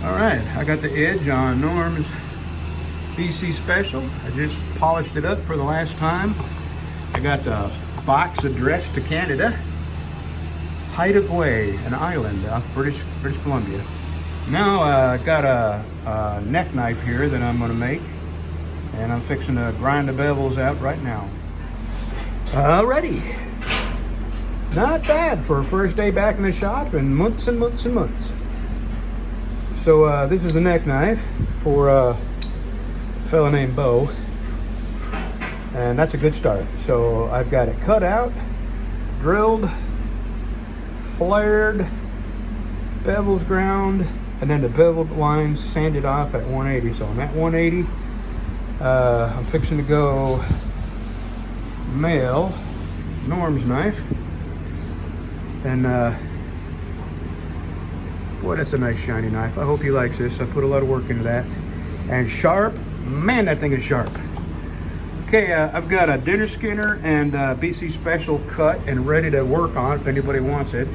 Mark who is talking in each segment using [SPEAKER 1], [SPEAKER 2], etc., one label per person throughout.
[SPEAKER 1] All right, I got the edge on Norm's BC Special. I just polished it up for the last time. I got the box addressed to Canada, Haida Gwaii, an island off British Columbia. Now I got a neck knife here that I'm gonna make, and I'm fixing to grind the bevels out right now. Alrighty. Not bad for a first day back in the shop and months and months and months. So this is the neck knife for a fella named Bo, and that's a good start. So I've got it cut out, drilled, flared, bevels ground, and then the beveled lines sanded off at 180. So I'm at 180. I'm fixing to go mail Norm's knife, and boy, that's a nice shiny knife. I hope he likes this. I put a lot of work into that. And sharp, man, that thing is sharp. Okay, I've got a dinner skinner and BC Special cut and ready to work on if anybody wants it.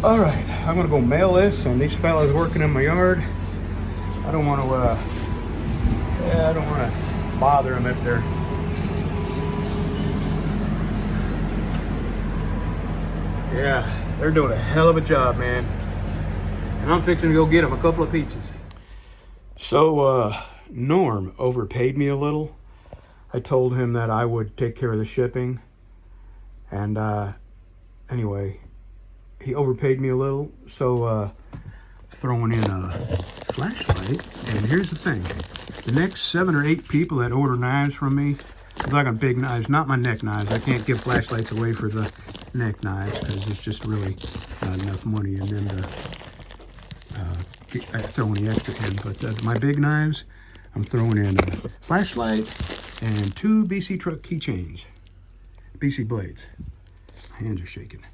[SPEAKER 1] All right, I'm gonna go mail this, and these fellas working in my yard, I don't want to bother them if they're they're doing a hell of a job, man. And I'm fixing to go get them a couple of pizzas. So, Norm overpaid me a little. I told him that I would take care of the shipping. And, anyway, he overpaid me a little. So, throwing in a flashlight. And here's the thing. The next 7 or 8 people that order knives from me, I'm talking big knives, not my neck knives. I can't give flashlights away for the neck knives because it's just really not enough money in them to throw any extra in. But my big knives, I'm throwing in a flashlight and 2 BC truck keychains, BC blades. My hands are shaking.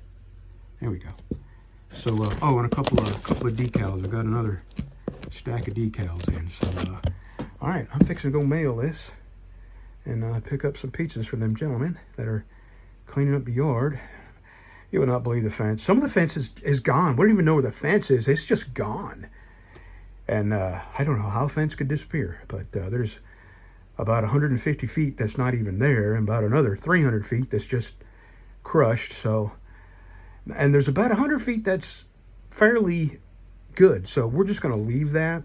[SPEAKER 1] There we go. So oh, and a couple of decals. I got another stack of decals in. So all right, I'm fixing to go mail this and pick up some pizzas for them gentlemen that are cleaning up the yard. You would not believe the fence. Some of the fence is gone. We don't even know where the fence is. It's just gone. And I don't know how a fence could disappear, but there's about 150 feet that's not even there, and about another 300 feet that's just crushed. So, and there's about 100 feet that's fairly good. So we're just going to leave that.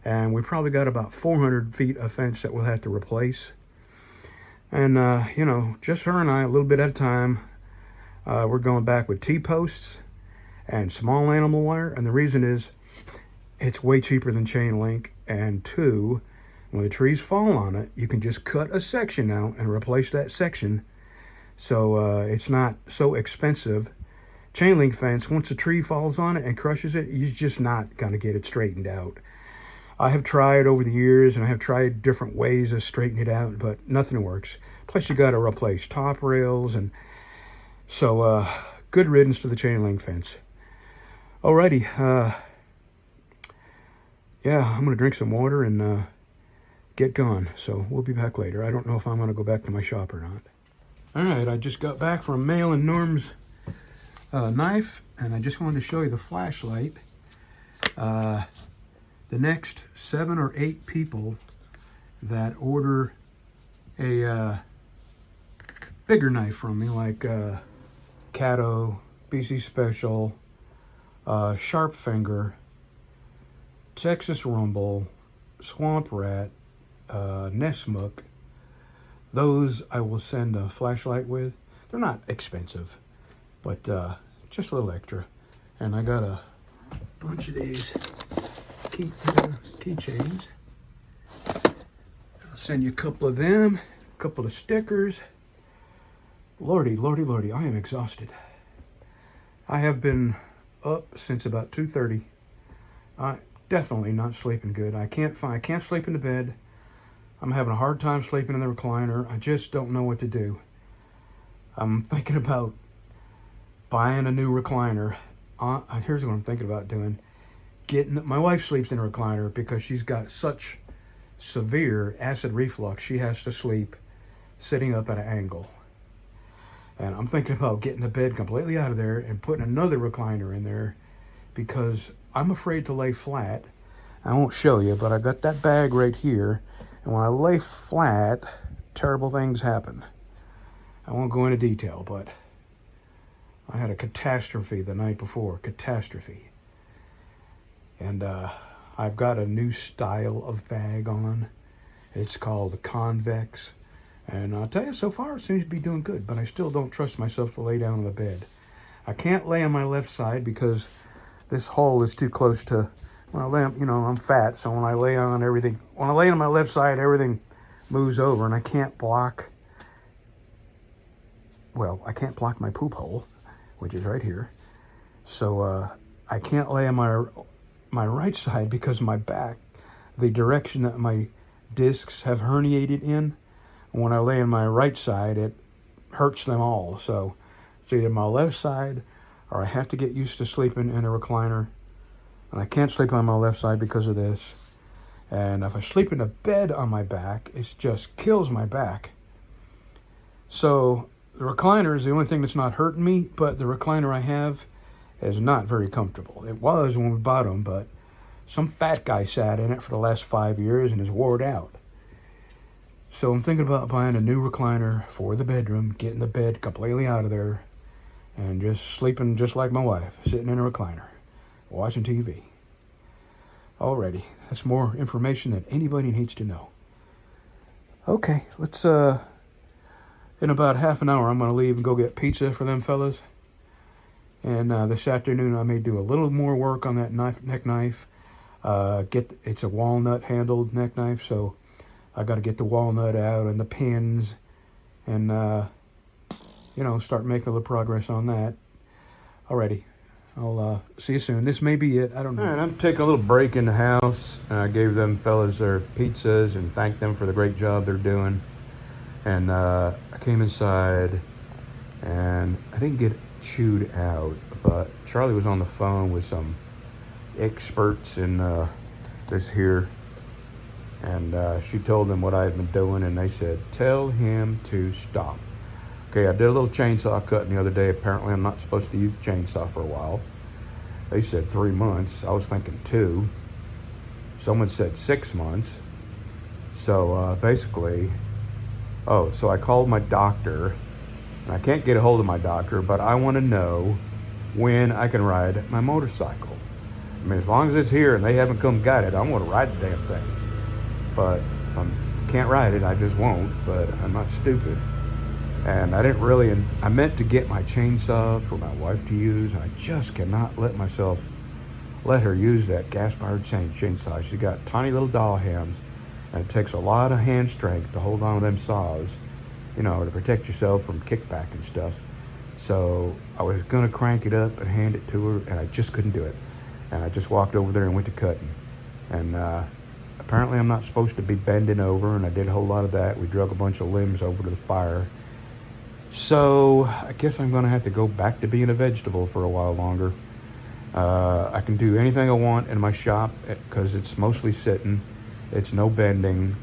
[SPEAKER 1] And we probably got about 400 feet of fence that we'll have to replace. And, you know, just her and I, a little bit at a time, we're going back with T-posts and small animal wire. And the reason is it's way cheaper than chain link. And 2, when the trees fall on it, you can just cut a section out and replace that section. So it's not so expensive. Chain link fence, once a tree falls on it and crushes it, you're just not going to get it straightened out. I have tried over the years, and I have tried different ways of straightening it out, but nothing works. Plus, you got to replace top rails, and so good riddance to the chain link fence. Alrighty, yeah, I'm gonna drink some water and get gone. So we'll be back later. I don't know if I'm gonna go back to my shop or not. All right, I just got back from mailing Norm's knife, and I just wanted to show you the flashlight. The next 7 or 8 people that order a bigger knife from me, like Caddo, BC Special, Sharp Finger, Texas Rumble, Swamp Rat, Nessmuk, those I will send a flashlight with. They're not expensive, but just a little extra. And I got a bunch of these keychains. I'll send you a couple of them, a couple of stickers. Lordy, lordy, lordy, I am exhausted. I have been up since about 2:30. I definitely not sleeping good. I can't sleep in the bed. I'm having a hard time sleeping in the recliner. I just don't know what to do. I'm thinking about buying a new recliner. Here's what I'm thinking about doing. My wife sleeps in a recliner because she's got such severe acid reflux. She has to sleep sitting up at an angle. And I'm thinking about getting the bed completely out of there and putting another recliner in there because I'm afraid to lay flat. I won't show you, but I got that bag right here. And when I lay flat, terrible things happen. I won't go into detail, but I had a catastrophe the night before. Catastrophe. And I've got a new style of bag on. It's called the Convex. And I'll tell you, so far it seems to be doing good, but I still don't trust myself to lay down on the bed. I can't lay on my left side because this hole is too close to, when I lay on, I'm fat, so when I lay on my left side, everything moves over, and I can't block my poop hole, which is right here. So I can't lay on my right side because my back, the direction that my discs have herniated in, when I lay on my right side, it hurts them all. So it's either my left side, or I have to get used to sleeping in a recliner. And I can't sleep on my left side because of this. And if I sleep in a bed on my back, it just kills my back. So the recliner is the only thing that's not hurting me, but the recliner I have is not very comfortable. It was when we bought them, but some fat guy sat in it for the last 5 years and is wore out. So I'm thinking about buying a new recliner for the bedroom, getting the bed completely out of there, and just sleeping just like my wife, sitting in a recliner, watching TV. Alrighty, that's more information than anybody needs to know. Okay, let's, in about half an hour, I'm going to leave and go get pizza for them fellas. And this afternoon, I may do a little more work on that neck knife. It's a walnut handled neck knife, so I got to get the walnut out and the pins and, start making a little progress on that. Alrighty, I'll see you soon. This may be it. I don't know. All right, I'm taking a little break in the house. I gave them fellas their pizzas and thanked them for the great job they're doing. And I came inside and I didn't get chewed out, but Charlie was on the phone with some experts in this here. And she told them what I had been doing, and they said, tell him to stop. Okay, I did a little chainsaw cutting the other day. Apparently, I'm not supposed to use a chainsaw for a while. They said 3 months. I was thinking 2. Someone said 6 months. So basically, so I called my doctor. And I can't get a hold of my doctor, but I want to know when I can ride my motorcycle. I mean, as long as it's here and they haven't come got it, I'm going to ride the damn thing. But if I can't ride it, I just won't. But I'm not stupid. And I meant to get my chainsaw for my wife to use. And I just cannot let her use that gas-powered chainsaw. She's got tiny little doll hands. And it takes a lot of hand strength to hold on to them saws, to protect yourself from kickback and stuff. So I was going to crank it up and hand it to her, and I just couldn't do it. And I just walked over there and went to cutting. And apparently I'm not supposed to be bending over, and I did a whole lot of that. We drug a bunch of limbs over to the fire. So I guess I'm going to have to go back to being a vegetable for a while longer. I can do anything I want in my shop because it's mostly sitting. It's no bending.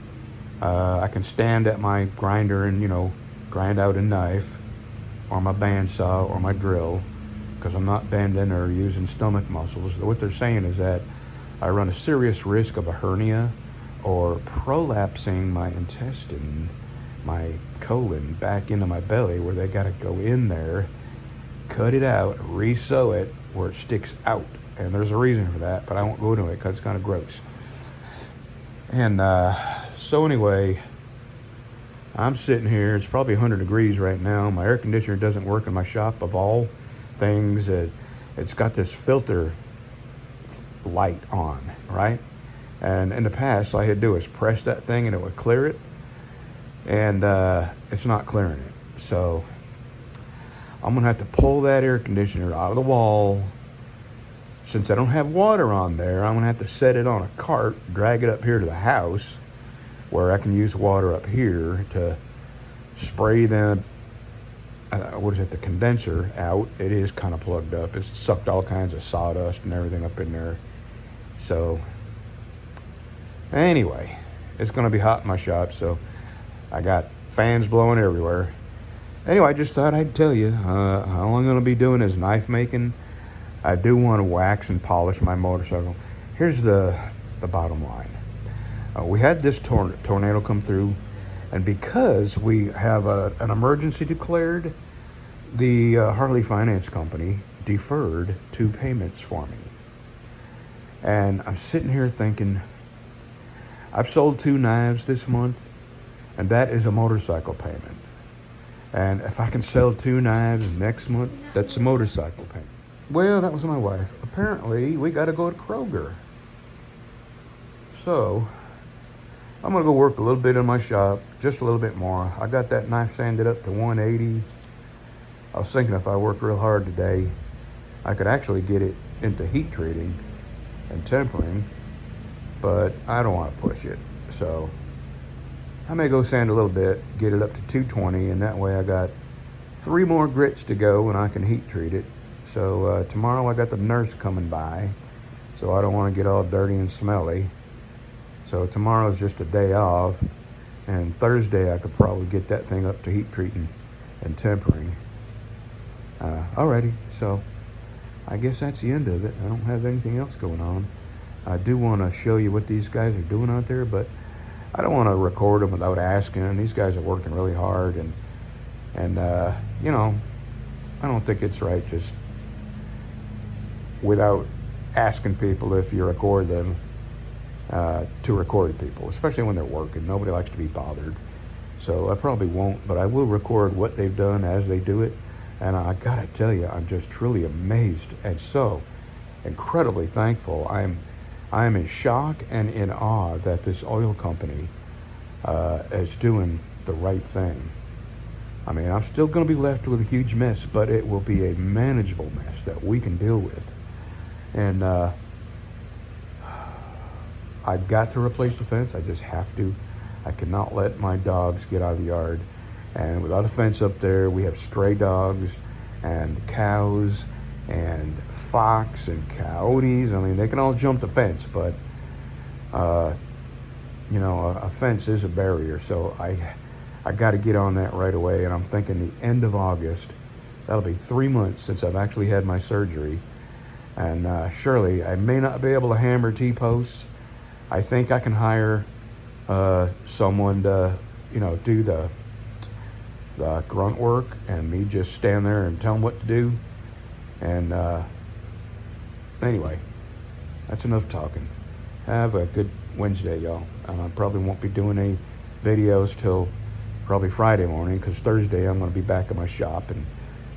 [SPEAKER 1] I can stand at my grinder and, grind out a knife or my bandsaw or my drill because I'm not bending or using stomach muscles. What they're saying is that I run a serious risk of a hernia or prolapsing my intestine, my colon, back into my belly, where they got to go in there, cut it out, re-sew it where it sticks out. And there's a reason for that, but I won't go into it because it's kind of gross. And so anyway, I'm sitting here. It's probably 100 degrees right now. My air conditioner doesn't work in my shop, of all things. It's got this filter light on, right? And in the past, all I had to do is press that thing and it would clear it. And it's not clearing it. So I'm going to have to pull that air conditioner out of the wall. Since I don't have water on there, I'm going to have to set it on a cart, drag it up here to the house, where I can use water up here to spray the condenser out. It is kind of plugged up. It's sucked all kinds of sawdust and everything up in there. So anyway, it's going to be hot in my shop, so I got fans blowing everywhere. Anyway, I just thought I'd tell you how I'm going to be doing is knife making. I do want to wax and polish my motorcycle. Here's the bottom line. We had this tornado come through, and because we have an emergency declared, the Harley Finance Company deferred 2 payments for me. And I'm sitting here thinking, I've sold 2 knives this month, and that is a motorcycle payment. And if I can sell 2 knives next month, that's a motorcycle payment. Well, that was my wife. Apparently, we got to go to Kroger. So, I'm going to go work a little bit in my shop, just a little bit more. I got that knife sanded up to 180. I was thinking if I work real hard today, I could actually get it into heat treating and tempering, but I don't want to push it. So I may go sand a little bit, get it up to 220, and that way I got 3 more grits to go and I can heat treat it. So tomorrow I got the nurse coming by, so I don't want to get all dirty and smelly. So tomorrow's just a day off, and Thursday I could probably get that thing up to heat treating and tempering. Alrighty, so I guess that's the end of it. I don't have anything else going on. I do want to show you what these guys are doing out there, but I don't want to record them without asking. These guys are working really hard, and you know, I don't think it's right just without asking people if you record them to record people, especially when they're working. Nobody likes to be bothered. So I probably won't, but I will record what they've done as they do it. And I gotta tell you, I'm just truly amazed and so incredibly thankful. I'm in shock and in awe that this oil company is doing the right thing. I mean, I'm still gonna be left with a huge mess, but it will be a manageable mess that we can deal with. And I've got to replace the fence. I just have to. I cannot let my dogs get out of the yard. And without a fence up there, we have stray dogs and cows and fox and coyotes. I mean, they can all jump the fence, but you know, a fence is a barrier. So I got to get on that right away. And I'm thinking the end of August. That'll be 3 months since I've actually had my surgery. And surely I may not be able to hammer T-posts. I think I can hire someone to, you know, do the grunt work, and me just stand there and tell them what to do. And anyway, that's enough talking. Have a good Wednesday, y'all. I probably won't be doing any videos till probably Friday morning, because Thursday I'm going to be back at my shop, and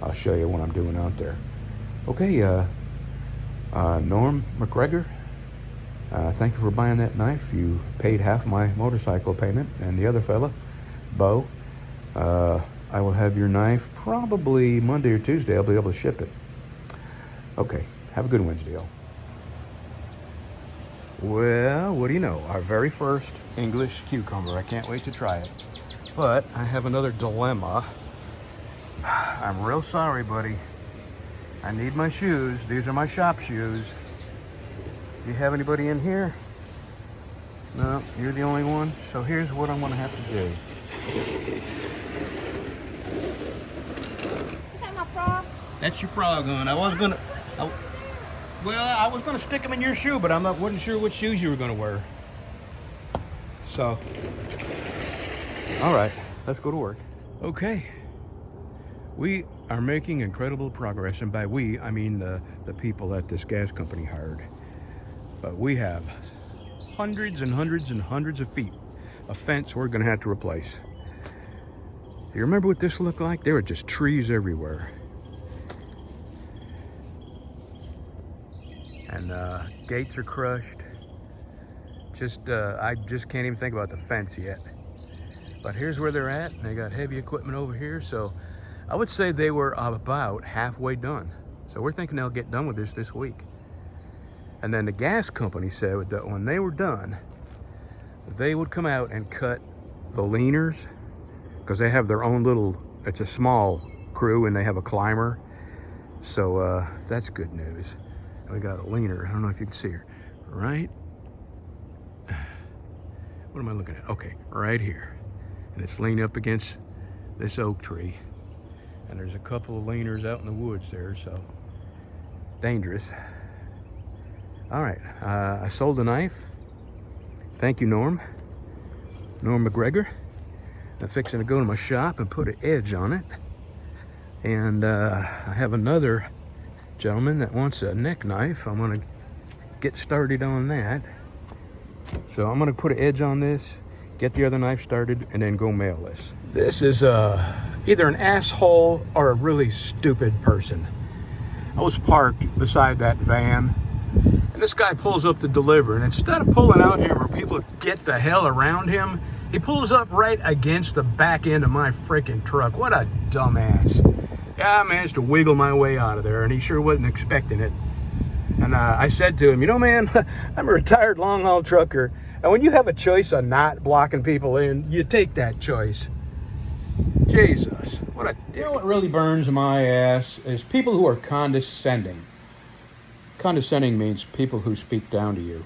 [SPEAKER 1] I'll show you what I'm doing out there. Okay, Norm McGregor, thank you for buying that knife. You paid half my motorcycle payment, and the other fella, Bo, I will have your knife probably Monday or Tuesday. I'll be able to ship it. Okay, have a good Wednesday, y'all. Well, what do you know? Our very first English cucumber. I can't wait to try it. But I have another dilemma. I'm real sorry, buddy. I need my shoes. These are my shop shoes. Do you have anybody in here? No, you're the only one. So here's what I'm going to have to do.
[SPEAKER 2] Is that my frog?
[SPEAKER 1] That's your frog, hon. I was going to... I was going to stick them in your shoe, but wasn't sure which shoes you were going to wear. So, all right, let's go to work. Okay. We are making incredible progress, and by we, I mean the people that this gas company hired. But we have hundreds and hundreds and hundreds of feet of fence we're going to have to replace. You remember what this looked like? There were just trees everywhere. And gates are crushed. I just can't even think about the fence yet. But here's where they're at. They got heavy equipment over here, so I would say they were about halfway done. So we're thinking they'll get done with this week. And then the gas company said that when they were done, they would come out and cut the leaners, because they have their own little, it's a small crew and they have a climber. So that's good news. We got a leaner. I don't know if you can see her. Right? What am I looking at? Okay, right here. And it's leaning up against this oak tree. And there's a couple of leaners out in the woods there, so dangerous. All right, I sold a knife. Thank you, Norm McGregor. I'm fixing to go to my shop and put an edge on it. And I have another gentleman that wants a neck knife. I'm gonna get started on that. So I'm gonna put an edge on this, get the other knife started, and then go mail this. This is either an asshole or a really stupid person. I was parked beside that van, and this guy pulls up to deliver, and instead of pulling out here where people get the hell around him, he pulls up right against the back end of my freaking truck. What a dumbass. Yeah, I managed to wiggle my way out of there, and he sure wasn't expecting it. And I said to him, you know, man, I'm a retired long-haul trucker, and when you have a choice of not blocking people in, you take that choice. Jesus, what a dick. You know what really burns my ass is people who are condescending. Condescending means people who speak down to you.